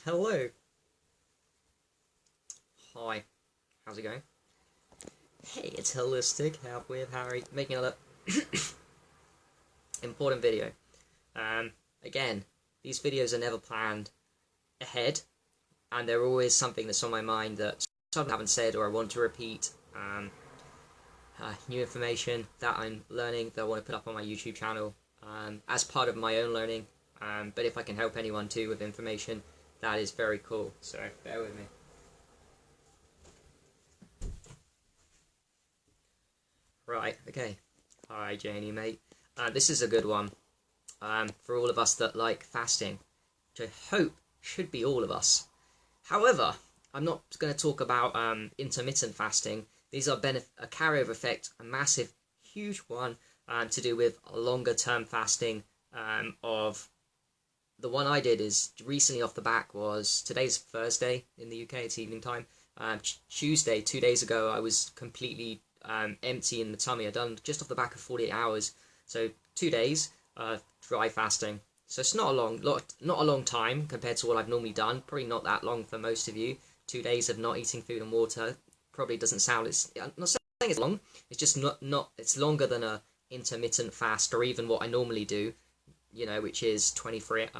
Hello. Hi. How's it going? Hey, it's Holistic Help with Harry, making another important video. Again, these videos are never planned ahead, and they're always something that's on my mind that something I haven't said or I want to repeat. New information that I'm learning that I want to put up on my YouTube channel as part of my own learning. But if I can help anyone too with information, that is very cool. So bear with me. Right, okay. Hi, Janie, mate. This is a good one for all of us that like fasting, which I hope should be all of us. However, I'm not going to talk about intermittent fasting. These are a carryover effect, a massive, huge one to do with a longer term fasting of the one I did is recently off the back was today's Thursday in the UK, it's evening time. Tuesday, 2 days ago, I was completely empty in the tummy. I'd done just off the back of 48 hours, so 2 days dry fasting. So it's not a long time compared to what I've normally done. Probably not that long for most of you. 2 days of not eating food and water probably doesn't sound. I'm not saying it's long. It's just not. It's longer than a intermittent fast or even what I normally do. Which is 22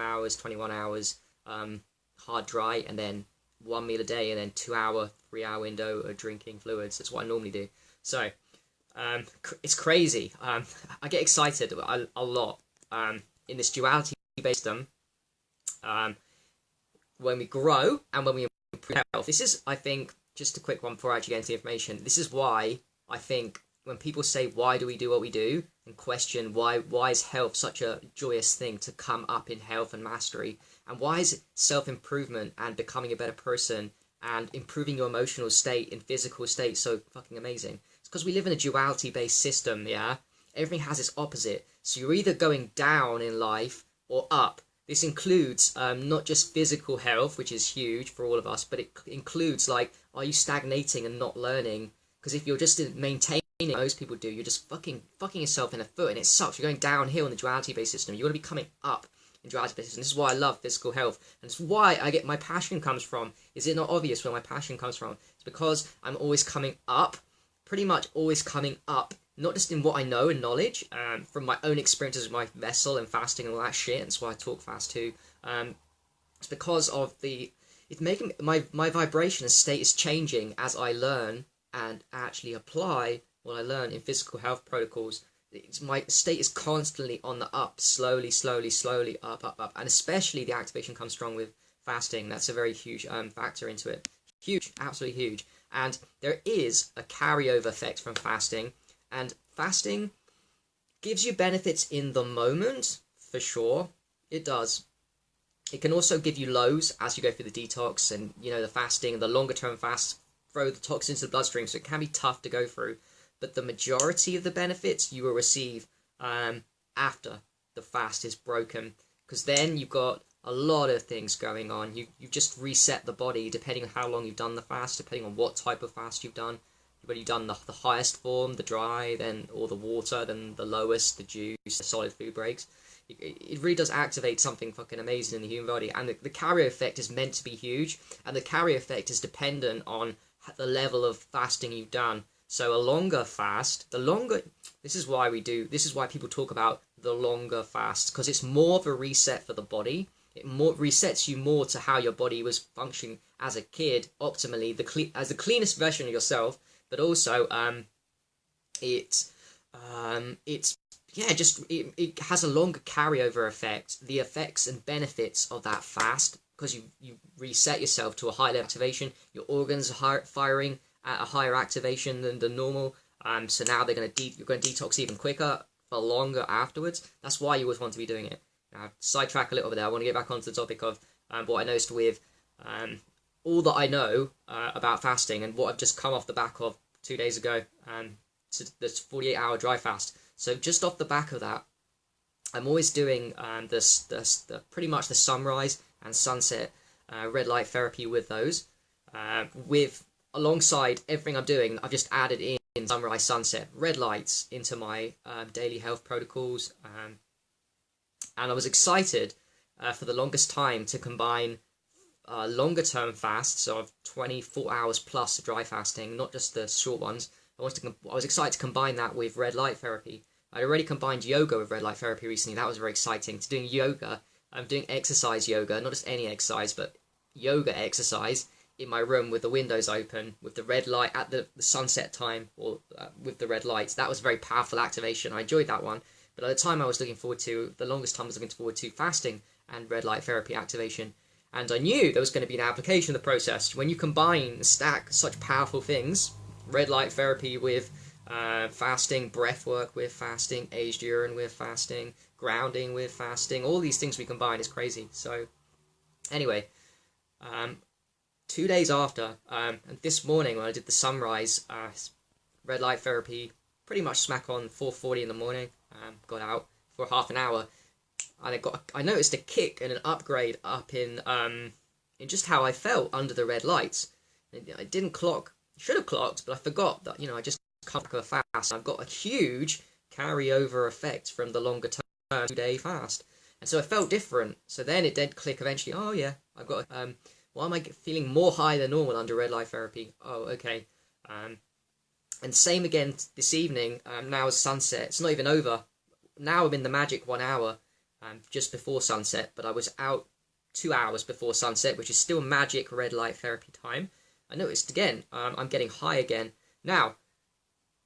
hours, 21 hours, hard dry, and then one meal a day, and then 2 hour, 3 hour window of drinking fluids. That's what I normally do. So it's crazy. I get excited a lot in this duality-based system when we grow and when we improve health. This is, I think, just a quick one before I actually get into the information. This is why I think when people say, why do we do what we do? And question why is health such a joyous thing to come up in health and mastery? And why is self-improvement and becoming a better person and improving your emotional state and physical state so fucking amazing? It's because we live in a duality-based system, yeah? Everything has its opposite. So you're either going down in life or up. This includes not just physical health, which is huge for all of us, but it includes, like, are you stagnating and not learning? Because if you're just maintaining, most people do, you're just fucking yourself in the foot, and it sucks. You're going downhill in the duality-based system. You want to be coming up in duality-based system. This is why I love physical health, and it's why I get my passion comes from. Is it not obvious where my passion comes from? It's because I'm always coming up, pretty much always coming up, not just in what I know and knowledge, from my own experiences with my vessel and fasting and all that shit. That's why I talk fast too. It's because of it's making my vibration and state is changing as I learn and actually apply what I learn in physical health protocols. My state is constantly on the up, slowly, up, and especially the activation comes strong with fasting. That's a very huge factor into it. Huge, absolutely huge. And there is a carryover effect from fasting, and fasting gives you benefits in the moment, for sure. It does. It can also give you lows as you go through the detox and, the fasting and the longer term fasts throw the toxins into the bloodstream, so it can be tough to go through. But the majority of the benefits you will receive after the fast is broken, because then you've got a lot of things going on. You just reset the body depending on how long you've done the fast, depending on what type of fast you've done. Whether you've done the highest form, the dry, then or the water, then the lowest, the juice, the solid food breaks. It really does activate something fucking amazing in the human body, and the carrier effect is meant to be huge, and the carrier effect is dependent on the level of fasting you've done. So a longer fast, this is why people talk about the longer fast, because it's more of a reset for the body. It resets you more to how your body was functioning as a kid, optimally, as the cleanest version of yourself, but also it has a longer carryover effect. The effects and benefits of that fast, because you reset yourself to a high level activation, your organs are firing at a higher activation than the normal. So now you're going to detox even quicker for longer afterwards. That's why you always want to be doing it. Now, sidetrack a little bit there. I want to get back onto the topic of what I noticed with all that I know about fasting and what I've just come off the back of 2 days ago. To this 48-hour dry fast. So just off the back of that, I'm always doing the pretty much the sunrise and sunset red light therapy with those. Alongside everything I'm doing, I've just added in sunrise, sunset, red lights into my daily health protocols. And I was excited for the longest time to combine longer term fasts of 24 hours plus dry fasting, not just the short ones. I was excited to combine that with red light therapy. I'd already combined yoga with red light therapy recently. That was very exciting. To doing yoga, I'm doing exercise yoga, not just any exercise, but yoga exercise in my room with the windows open, with the red light at the sunset time, or with the red lights. That was a very powerful activation. I enjoyed that one. But at the time I was looking forward to, the longest time I was looking forward to fasting and red light therapy activation. And I knew there was going to be an application of the process. When you combine and stack such powerful things, red light therapy with fasting, breath work with fasting, aged urine with fasting, grounding with fasting, all these things we combine is crazy. So anyway, 2 days after, and this morning when I did the sunrise red light therapy, pretty much smack on 4:40 in the morning, got out for half an hour, and I noticed a kick and an upgrade up in just how I felt under the red lights. I didn't clock, should have clocked, but I forgot that, I just come back a fast. I've got a huge carryover effect from the longer term 2-day fast, and so it felt different. So then it did click eventually. Oh yeah, I've got why am I feeling more high than normal under red light therapy? Oh, okay. And same again this evening. Now it's sunset. It's not even over. Now I'm in the magic 1 hour, just before sunset. But I was out 2 hours before sunset, which is still magic red light therapy time. I noticed again, I'm getting high again. Now,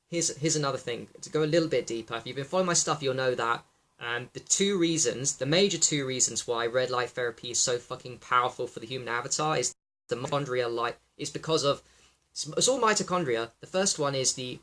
here's another thing. To go a little bit deeper, if you've been following my stuff, you'll know that the major two reasons why red light therapy is so fucking powerful for the human avatar is the mitochondria light. Is because of, it's all mitochondria. The first one is each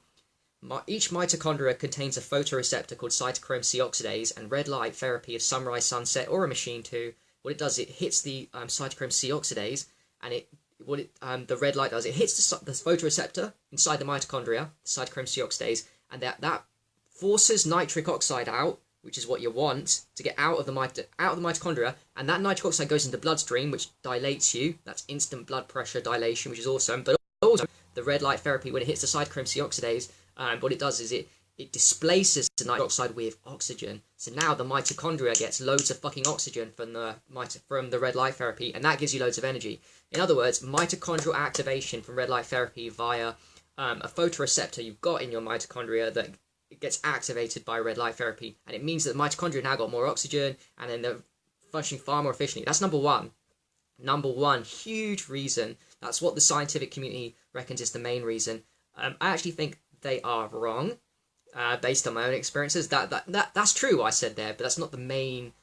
mitochondria contains a photoreceptor called cytochrome C oxidase, and red light therapy of sunrise, sunset, or a machine too. What it does, it hits the cytochrome C oxidase, and the red light does, it hits the photoreceptor inside the mitochondria, the cytochrome C oxidase, and that forces nitric oxide out, which is what you want to get out of the mitochondria, and that nitric oxide goes into the bloodstream, which dilates you. That's instant blood pressure dilation, which is awesome. But also, the red light therapy, when it hits the cytochrome C oxidase, what it does is it displaces the nitric oxide with oxygen. So now the mitochondria gets loads of fucking oxygen from the red light therapy, and that gives you loads of energy. In other words, mitochondrial activation from red light therapy via a photoreceptor you've got in your mitochondria that it gets activated by red light therapy, and it means that the mitochondria now got more oxygen, and then they're functioning far more efficiently. That's number one huge reason. That's what the scientific community reckons is the main reason. I actually think they are wrong, based on my own experiences. That's true what I said there, but that's not the main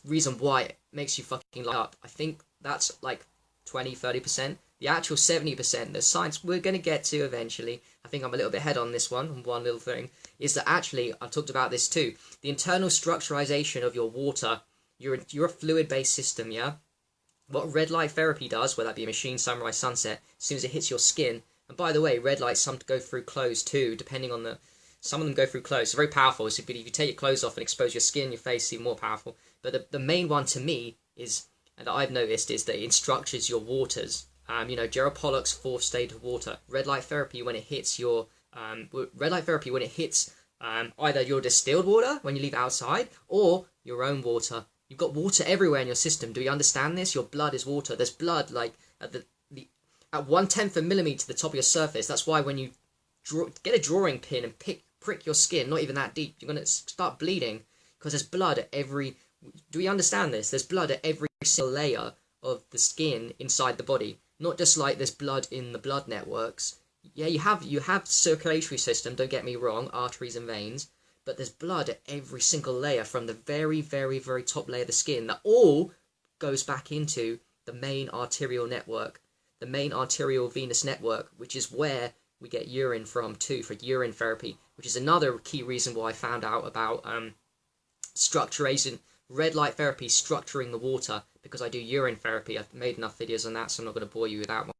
reason why it makes you fucking light up. I think that's like 20-30%. The actual 70%, the science we're going to get to eventually, I think I'm a little bit ahead on this one little thing, is that actually, I've talked about this too, the internal structurization of your water. You're a fluid-based system, yeah? What red light therapy does, whether that be a machine, sunrise, sunset, as soon as it hits your skin, and by the way, red lights, some go through clothes too, depending on some of them go through clothes. It's very powerful. So if you take your clothes off and expose your skin, your face, it's even more powerful. But the main one to me is, and that I've noticed, is that it structures your waters. Gerald Pollack's 4th state of water. Red light therapy, when it hits your either your distilled water when you leave it outside, or your own water. You've got water everywhere in your system. Do you understand this? Your blood is water. There's blood like at 1/10 of a millimeter to the top of your surface. That's why when you get a drawing pin and prick your skin, not even that deep, you're going to start bleeding, because there's blood at every. Do we understand this? There's blood at every single layer of the skin inside the body. Not just like there's blood in the blood networks. Yeah, you have circulatory system, don't get me wrong, arteries and veins, but there's blood at every single layer from the very, very, very top layer of the skin that all goes back into the main arterial network, the main arterial venous network, which is where we get urine from too, for urine therapy, which is another key reason why I found out about structuration, red light therapy structuring the water, because I do urine therapy. I've made enough videos on that, so I'm not going to bore you with that one.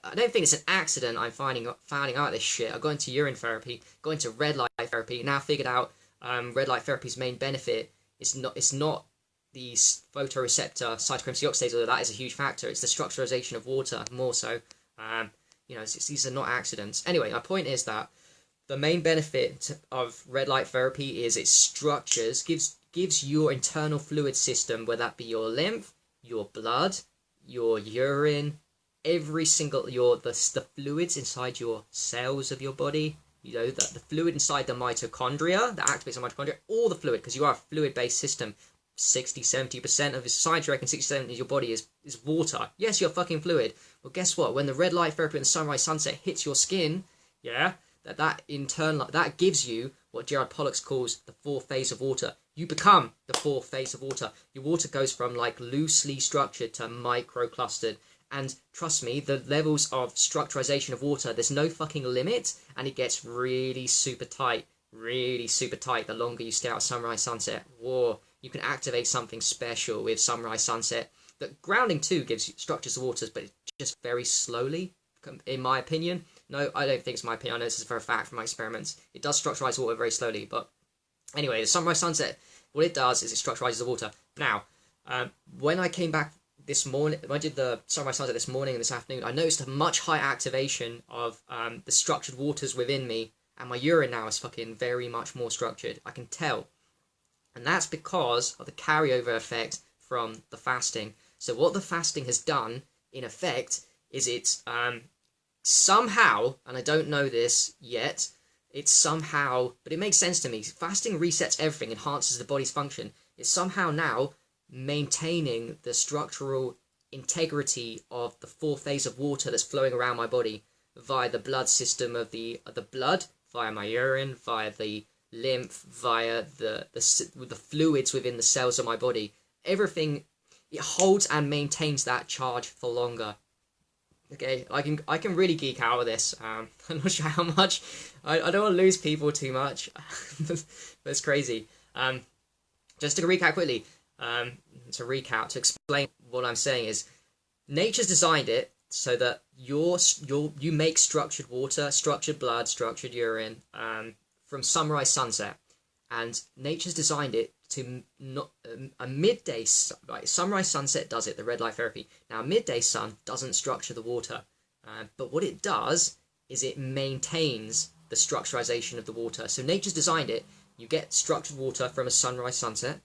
I don't think it's an accident I'm finding out this shit. I got into urine therapy, got into red light therapy, now figured out red light therapy's main benefit is not the photoreceptor cytochrome C oxidase, although that is a huge factor. It's the structurization of water more so. These are not accidents. Anyway, my point is that the main benefit of red light therapy is it structures, gives your internal fluid system, whether that be your lymph, your blood, your urine, every single the fluids inside your cells of your body. You know, the fluid inside the mitochondria that activates the mitochondria, all the fluid, because you are a fluid-based system. 60-70% of science reckon 60% of your body is water. Yes, you're fucking fluid. Well, guess what? When the red light therapy and the sunrise sunset hits your skin, yeah, that in turn, that gives you what Gerard Pollack calls the fourth phase of water. You become the fourth phase of water. Your water goes from like loosely structured to micro-clustered. And trust me, the levels of structurization of water, there's no fucking limit, and it gets really super tight the longer you stay out sunrise sunset. Whoa, you can activate something special with sunrise sunset. The grounding too gives you structures of waters, but just very slowly, in my opinion. No, I don't think it's my opinion. I know this is for a fact from my experiments. It does structurize water very slowly, but anyway, the sunrise sunset, what it does is it structurizes the water. Now, when I came back this morning, when I did the sunrise sunset this morning and this afternoon, I noticed a much higher activation of the structured waters within me, and my urine now is fucking very much more structured. I can tell. And that's because of the carryover effect from the fasting. So what the fasting has done, in effect, is it's somehow, and I don't know this yet, it's somehow, but it makes sense to me, fasting resets everything, enhances the body's function. It's somehow now maintaining the structural integrity of the fourth phase of water that's flowing around my body via the blood system of the blood, via my urine, via the lymph, via the fluids within the cells of my body. Everything, it holds and maintains that charge for longer. Okay, I can really geek out with this. I'm not sure how much. I don't want to lose people too much. But it's crazy. Just to recap quickly. To explain what I'm saying is, nature's designed it so that you make structured water, structured blood, structured urine from sunrise sunset, and nature's designed it to not a midday right. Sunrise sunset does it, the red light therapy. Now midday sun doesn't structure the water, but what it does is it maintains the structurization of the water. So nature's designed it. You get structured water from a sunrise sunset,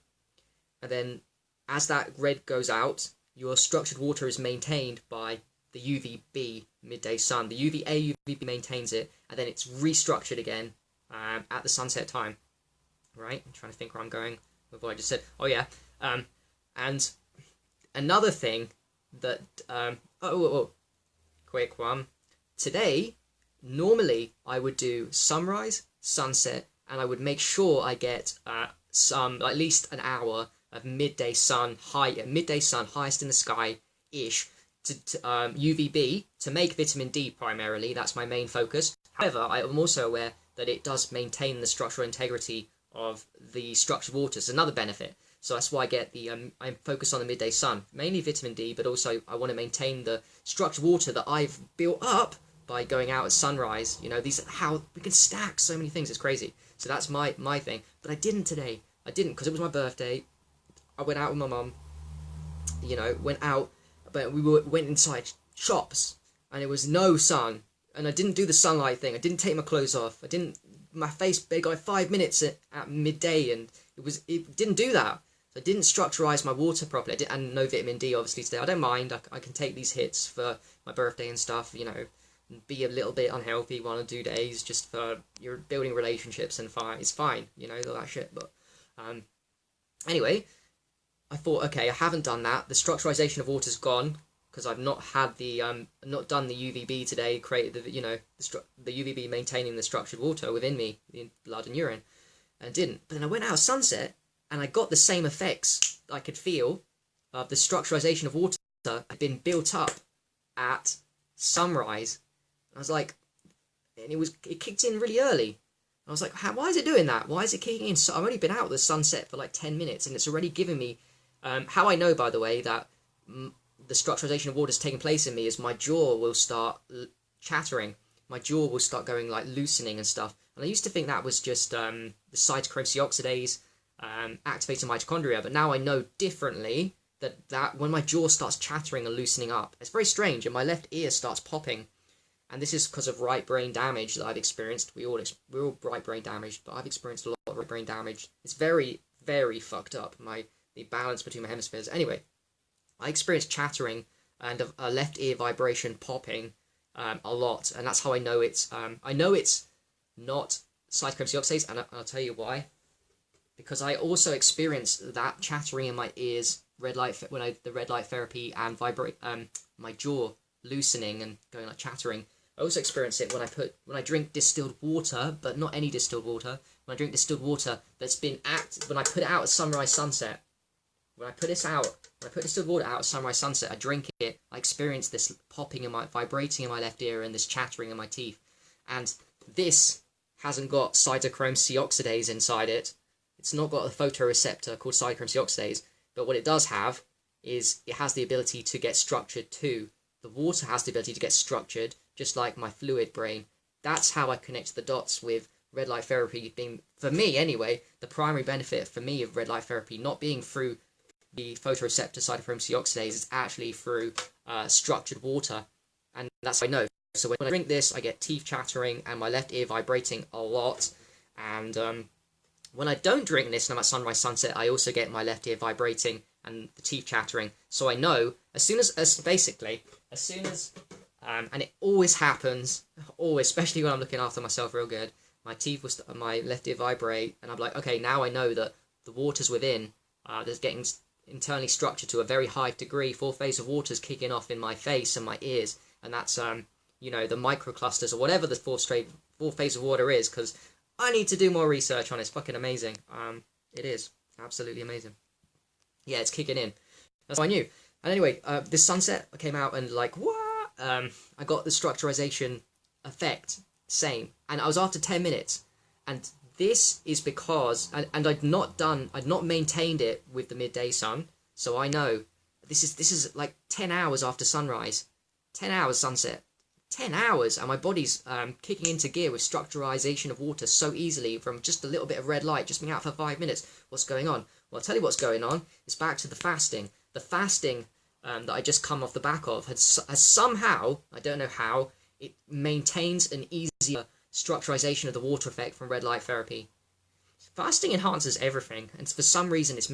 and then as that red goes out, your structured water is maintained by the UVB midday sun. The UVB maintains it, and then it's restructured again at the sunset time. Right? I'm trying to think where I'm going with what I just said. Oh yeah. And another thing that quick one. Today, normally I would do sunrise, sunset, and I would make sure I get some at least an hour of midday sun, highest in the sky ish, to UVB to make vitamin D primarily. That's my main focus. However, I am also aware that it does maintain the structural integrity of the structured water. It's another benefit. So that's why I get the I'm focused on the midday sun, mainly vitamin D, but also I want to maintain the structured water that I've built up by going out at sunrise. You know, these how we can stack so many things. It's crazy. So that's my thing. But I didn't today. I didn't because it was my birthday. I went out with my mum. You know, went out, but went inside shops, and it was no sun, and I didn't do the sunlight thing. I didn't take my clothes off. I didn't. My face got 5 minutes at midday, and it didn't do that. So I didn't structurize my water properly. And no vitamin D obviously today. I don't mind. I can take these hits for my birthday and stuff. You know, be a little bit unhealthy 1 or 2 days just for you're building relationships and fine. It's fine. You know, all that shit. But anyway, I thought, okay, I haven't done that. The structurization of water's gone because I've not had the not done the UVB today. Created the UVB maintaining the structured water within me, in blood and urine, and didn't. But then I went out at sunset and I got the same effects I could feel of the structurization of water had been built up at sunrise. And I was like, and it kicked in really early. I was like, why is it doing that? Why is it kicking in? So I've only been out at the sunset for like 10 minutes, and it's already given me. How I know, by the way, that the structurization of water is taking place in me is my jaw will start chattering. My jaw will start going like loosening and stuff. And I used to think that was just the cytochrome C oxidase activating mitochondria, but now I know differently that when my jaw starts chattering and loosening up, it's very strange, and my left ear starts popping. And this is because of right brain damage that I've experienced. We're all right brain damaged, but I've experienced a lot of right brain damage. It's very, very fucked up. The balance between my hemispheres. Anyway, I experienced chattering and a left ear vibration popping a lot, and that's how I know it's not cytochrome C oxidase, and I'll tell you why. Because I also experienced that chattering in my ears, the red light therapy, and my jaw loosening and going like chattering. I also experience it when I drink distilled water, but not any distilled water. When I drink distilled water when I put it out at sunrise sunset. When I put distilled water out at sunrise sunset, I drink it. I experience this vibrating in my left ear and this chattering in my teeth. And this hasn't got cytochrome C oxidase inside it. It's not got a photoreceptor called cytochrome C oxidase. But what it does have is it has the ability to get structured too. The water has the ability to get structured, just like my fluid brain. That's how I connect the dots with red light therapy being, for me anyway, the primary benefit for me of red light therapy not being through the photoreceptor cytochrome C oxidase, is actually through structured water. And that's what I know. So when I drink this, I get teeth chattering and my left ear vibrating a lot. And when I don't drink this, and I'm at sunrise sunset, I also get my left ear vibrating and the teeth chattering. So I know and it always happens, always, especially when I'm looking after myself real good. My left ear vibrate, and I'm like, okay, now I know that the water's within. There's getting internally structured to a very high degree. 4 phase of water's kicking off in my face and my ears, and that's the microclusters or whatever the fourth phase of water is. Because I need to do more research on it. It's fucking amazing. It is absolutely amazing. Yeah, it's kicking in. That's what I knew. And anyway, this sunset, I came out and like, what? I got the structurization effect, same. And I was after 10 minutes. And this is because, and I'd not maintained it with the midday sun. So I know this is like 10 hours after sunrise. 10 hours sunset. 10 hours, and my body's kicking into gear with structurization of water so easily from just a little bit of red light, just being out for 5 minutes. What's going on? Well, I'll tell you what's going on. It's back to the fasting. The fasting that I just come off the back of has somehow, I don't know how, it maintains an easier structurization of the water effect from red light therapy. Fasting enhances everything, and for some reason it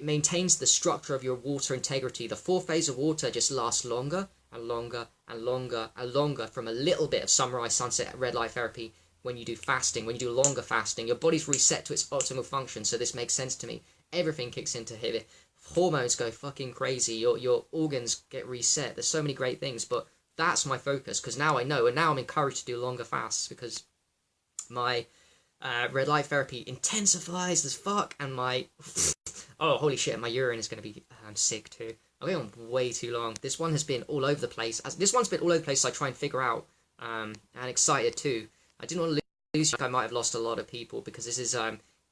maintains the structure of your water integrity. The 4 phase of water just lasts longer and longer and longer and longer from a little bit of sunrise sunset red light therapy. When you do fasting, when you do longer fasting, your body's reset to its optimal function. So this makes sense to me. Everything kicks into here. Hormones go fucking crazy. Your organs get reset. There's so many great things, but that's my focus, because now I know, and now I'm encouraged to do longer fasts because my red light therapy intensifies as fuck, and my oh holy shit, my urine is going to be sick too. I'm going on way too long. This one has been all over the place. This one's been all over the place, so I try and figure out, and excited too. I didn't want to lose you. I might have lost a lot of people because this is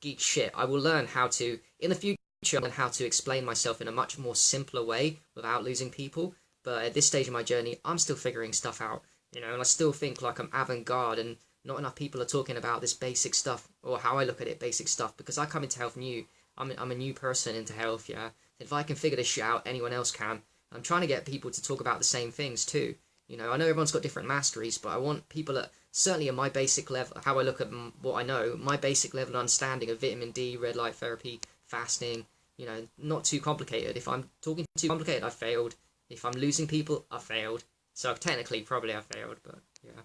geek shit. I will learn how to, in the future, learn how to explain myself in a much more simpler way without losing people. But at this stage of my journey, I'm still figuring stuff out, and I still think like I'm avant-garde, and not enough people are talking about this basic stuff, or how I look at it, basic stuff, because I come into health new. I'm a new person into health, yeah. If I can figure this shit out, anyone else can. I'm trying to get people to talk about the same things too. I know everyone's got different masteries, but I want people at, certainly at my basic level, how I look at what I know, my basic level of understanding of vitamin D, red light therapy, fasting, not too complicated. If I'm talking too complicated, I failed. If I'm losing people, I failed. So technically, probably I failed, but yeah.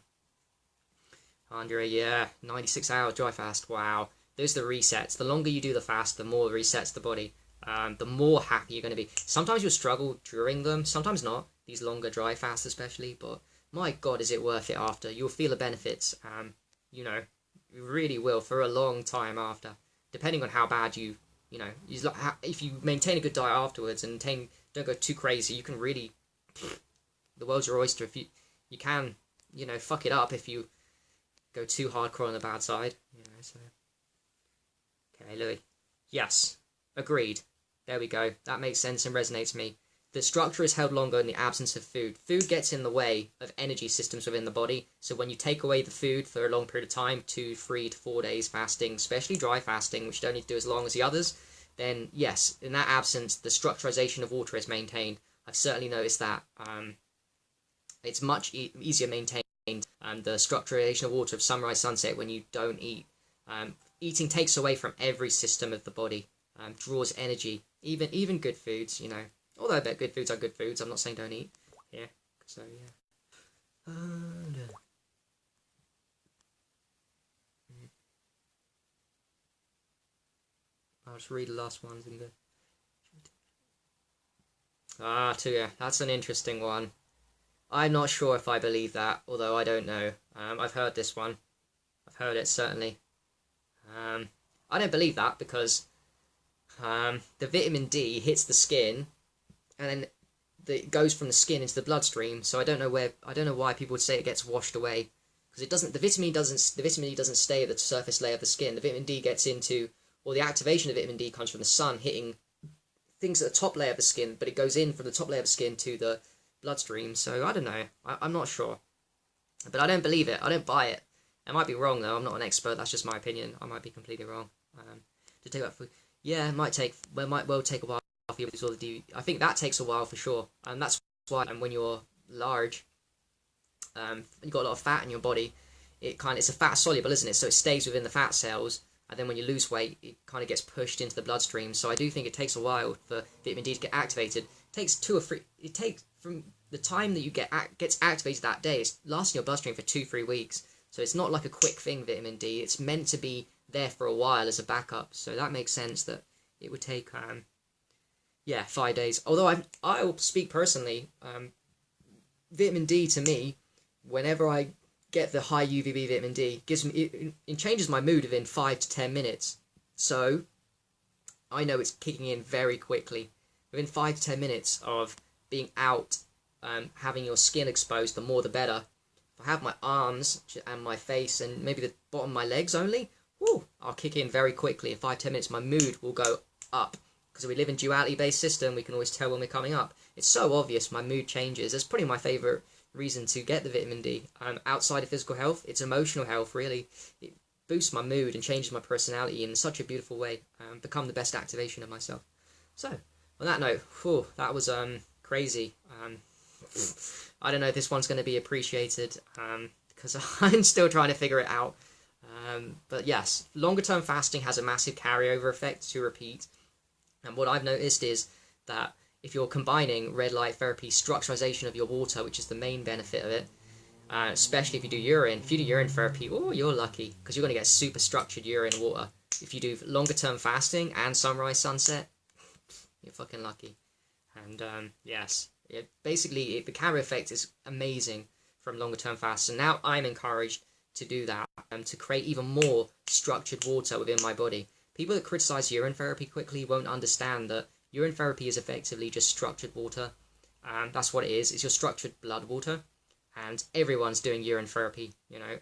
Andrea, yeah, 96 hours dry fast, wow. Those are the resets. The longer you do the fast, the more it resets the body. The more happy you're going to be. Sometimes you'll struggle during them, sometimes not. These longer dry fasts especially, but my God, is it worth it after. You'll feel the benefits, you really will for a long time after. Depending on how bad if you maintain a good diet afterwards and don't go too crazy, you can really, the world's your oyster. If you can, fuck it up if you go too hardcore on the bad side, so. Okay, Louis. Yes, agreed. There we go. That makes sense and resonates with me. The structure is held longer in the absence of food. Food gets in the way of energy systems within the body. So when you take away the food for a long period of time, 2, 3 to 4 days fasting, especially dry fasting, which you don't need to do as long as the others, then yes, in that absence, the structurization of water is maintained. I've certainly noticed that. It's much easier maintained, and the structurization of water of sunrise, sunset when you don't eat. Eating takes away from every system of the body, draws energy, even good foods, Although I bet good foods are good foods. I'm not saying don't eat. Yeah. So yeah. I'll just read the last ones in the. Yeah, that's an interesting one. I'm not sure if I believe that, although I don't know. I've heard this one. I've heard it, certainly. I don't believe that because the vitamin D hits the skin, and then it goes from the skin into the bloodstream. So I don't know why people would say it gets washed away, because it doesn't. The vitamin D doesn't stay at the surface layer of the skin. The vitamin D gets into, or the activation of vitamin D comes from the sun hitting things at the top layer of the skin, but it goes in from the top layer of the skin to the bloodstream. So I don't know. I'm not sure, but I don't believe it. I don't buy it. I might be wrong though. I'm not an expert. That's just my opinion. I might be completely wrong. To take that food, yeah, it might take. Well, it might well take a while for you to absorb the. I think that takes a while for sure, and that's why. And when you're large, you've got a lot of fat in your body. It's a fat soluble, isn't it? So it stays within the fat cells, and then when you lose weight, it kind of gets pushed into the bloodstream. So I do think it takes a while for vitamin D to get activated. It takes 2 or 3. It takes from the time that you gets activated that day. It's lasting your bloodstream for 2-3 weeks. So it's not like a quick thing, vitamin D. It's meant to be there for a while as a backup. So that makes sense that it would take 5 days. Although I'll speak personally, vitamin D to me, whenever I get the high UVB vitamin D, it changes my mood within 5 to 10 minutes. So I know it's kicking in very quickly. Within 5 to 10 minutes of being out, having your skin exposed, the more the better. If I have my arms and my face and maybe the bottom of my legs only, I'll kick in very quickly. In 5-10 minutes, my mood will go up. Because we live in duality-based system, we can always tell when we're coming up. It's so obvious my mood changes. It's probably my favourite reason to get the vitamin D. Outside of physical health, it's emotional health, really. It boosts my mood and changes my personality in such a beautiful way. Become the best activation of myself. So, on that note, that was crazy. I don't know if this one's going to be appreciated because I'm still trying to figure it out. But yes, longer term fasting has a massive carryover effect to repeat. And what I've noticed is that if you're combining red light therapy, structuralization of your water, which is the main benefit of it, especially if you do urine. If you do urine therapy, you're lucky because you're going to get super structured urine water. If you do longer term fasting and sunrise, sunset, you're fucking lucky. And yes, the carrier effect is amazing from longer term fasts. And now I'm encouraged to do that to create even more structured water within my body. People that criticize urine therapy quickly won't understand that urine therapy is effectively just structured water. That's what it is. It's your structured blood water. And everyone's doing urine therapy.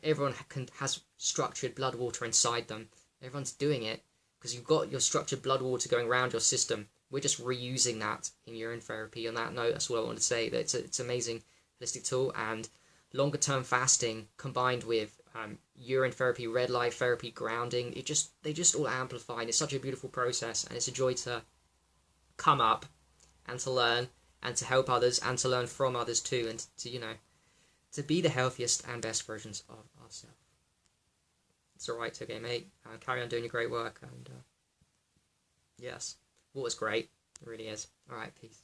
Everyone has structured blood water inside them. Everyone's doing it because you've got your structured blood water going around your system. We're just reusing that in urine therapy. On that note, that's all I wanted to say. That it's an amazing holistic tool, and longer term fasting combined with urine therapy, red light therapy, grounding, they just all amplify, and it's such a beautiful process, and it's a joy to come up and to learn and to help others and to learn from others too, and to be the healthiest and best versions of ourselves. It's alright, okay, mate. Carry on doing your great work, and yes, water's great. It really is. Alright, peace.